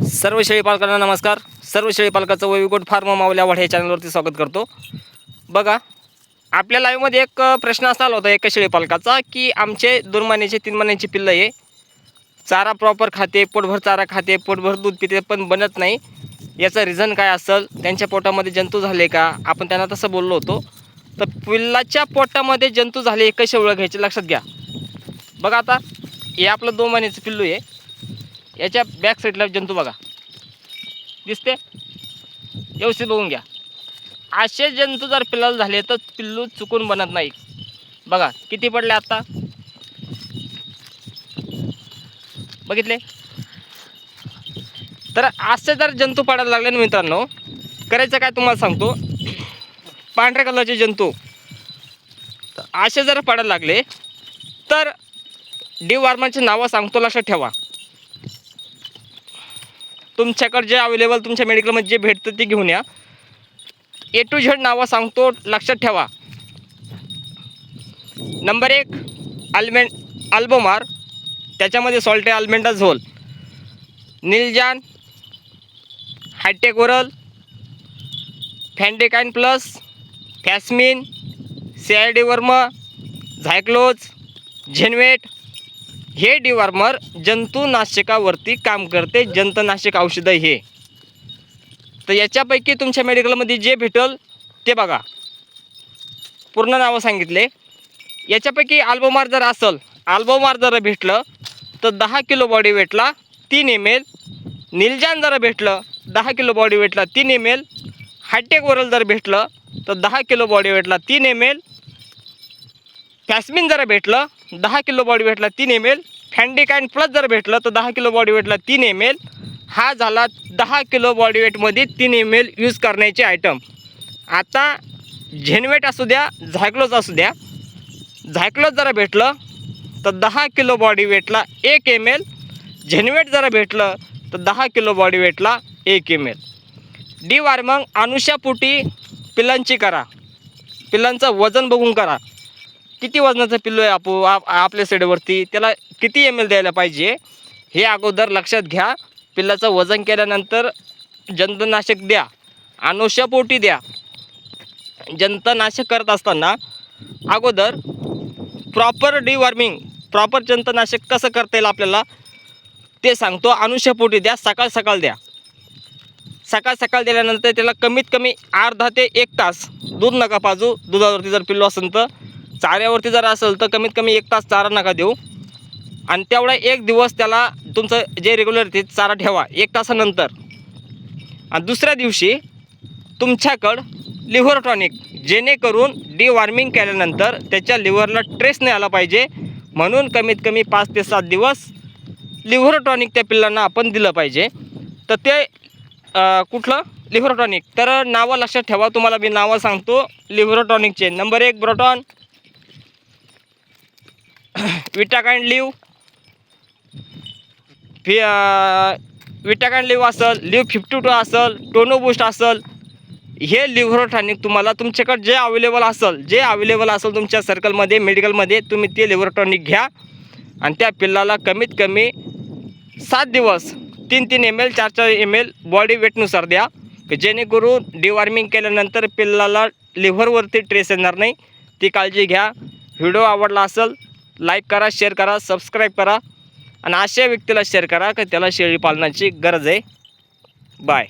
सर्व शेळी पालकांना नमस्कार. सर्व शेळी पालकाचं वैविगोट फार्म मावल्यावाड हे चॅनलवरती स्वागत करतो. बघा, आपल्या लाईव्हमध्ये एक प्रश्न असा आला होता एका शेळी पालकाचा की आमचे 2 महिन्याचे 3 महिन्याची पिल्लं आहे, चारा प्रॉपर खाते, पोटभर चारा खाते, पोटभर दूध पिते, पण बनत नाही. याचं रिझन काय असेल? त्यांच्या पोटामध्ये जंतू झाले का? आपण त्यांना तसं बोललो होतो. तर पिल्लाच्या पोटामध्ये जंतू झाले हे कसे ओळखायचे लक्षात घ्या. बघा, आता हे आपलं 2 महिन्याचं पिल्लू आहे. याच्या बॅक साईडला जंतू बघा, दिसते? व्यवस्थित बघून घ्या. असे जंतू जर पिल्लाला झाले तर पिल्लू चुकून बनत नाही. बघा किती पडले आता, बघितले? तर असे जर जंतू पडायला लागले ना मित्रांनो, करायचं काय तुम्हाला सांगतो. पांढऱ्या कलरचे जंतू असे जर पडायला लागले तर डिवॉर्मरची नावं सांगतो, लक्षात ठेवा. तुमच्याकडे जे अवेलेबल तुमच्या मेडिकलमध्ये जे भेटतं ते घेऊन या. A to Z नावं सांगतो, लक्षात ठेवा. नंबर 1 अल्बोमार, त्याच्यामध्ये सॉल्टे अल्बेंडाझोल, निलजान, हायटेक ओरल, फॅन्डेकाइन प्लस, फॅस्मिन, CI डिवर्म, झायक्लोज, झेनवेट हे डिवॉर्मर जंतुनाशकावरती काम करते, जंतुनाशक औषधं हे. तर याच्यापैकी तुमच्या मेडिकलमध्ये जे भेटल ते बघा, पूर्ण नावं सांगितले. याच्यापैकी अल्बोमार जर असेल, अल्बोमार जर भेटलं तर 10 किलो बॉडी वेटला 3 ml, निलजान जर भेटलं 10 किलो बॉडी वेटला 3 ml, हायटेक ओरल जर भेटलं तर 10 किलो बॉडी वेटला 3 ml, फॅस्मिन जर भेटलं 10 किलो बॉडी वेटला 3 ml, फॅन्डेकाइन प्लस जर भेटलं तर 10 किलो बॉडी वेटला 3 ml. हा झाला 10 किलो बॉडी वेटमध्ये 3 ml यूज करण्याचे आयटम. आता झेनवेट असू द्या, झायक्लोज असू द्या, झायक्लोज जरा भेटलं तर 10 किलो बॉडी वेटला 1 ml, झेनवेट जरा भेटलं तर 10 किलो बॉडी वेटला 1 ml. डिवॉर्मिंग अनुशापोटी पिल्लांची करा, पिल्लांचं वजन बघून करा. किती वजनाचं पिल्लू आहे आपल्या साईडवरती, त्याला किती ml द्यायला पाहिजे हे अगोदर लक्षात घ्या. पिल्लाचं वजन केल्यानंतर जंतुनाशक द्या, अनुशापोटी द्या. जंतुनाशक करत असताना अगोदर प्रॉपर डिवॉर्मिंग, प्रॉपर जंतुनाशक कसं करता येईल आपल्याला ते सांगतो. अनुशापोटी द्या, सकाळ सकाळ द्या. सकाळ सकाळ दिल्यानंतर त्याला कमीत कमी अर्धा ते 1 तास दूध नका पाजू. दुधावरती जर पिल्लू असेल तर, चाऱ्यावरती जर असेल तर कमीत कमी 1 तास चारा नका देऊ. आणि तेवढा 1 दिवस त्याला तुमचं जे रेग्युलर ते चारा ठेवा 1 तासानंतर. आणि दुसऱ्या दिवशी तुमच्याकडं लिव्हर टॉनिक, जेणेकरून डिवॉर्मिंग केल्यानंतर त्याच्या लिव्हरला ट्रेस नाही आला पाहिजे, म्हणून कमीत कमी 5 ते 7 दिवस लिव्हर टॉनिक त्या पिल्लांना आपण दिलं पाहिजे. तर ते कुठलं लिव्हर टॉनिक, तर नावं लक्षात ठेवा. तुम्हाला मी नावं सांगतो लिव्हर टॉनिकचे. नंबर 1 ब्रोटॉन, विटाकाइन लिव्ह, विटाकाइन लिव्ह असेल, लिव्ह 52 असेल, टोनो बूस्ट असेल, हे लिव्हर टॉनिक तुम्हाला तुमच्याकडे जे अवेलेबल असेल तुमच्या सर्कलमध्ये मेडिकलमध्ये तुम्ही ते लिव्हर टॉनिक घ्या. आणि त्या पिल्लाला कमीत कमी 7 दिवस 3 ml 4 ml बॉडी वेटनुसार द्या, जेणेकरून डिवॉर्मिंग केल्यानंतर पिल्लाला लिव्हरवरती ट्रेस येणार नाही. ती काळजी घ्या. व्हिडिओ आवडला असेल लाईक करा, शेअर करा, सबस्क्राईब करा आणि अशा व्यक्तीला शेअर करा की त्याला शेळी पालनाची गरज आहे. बाय.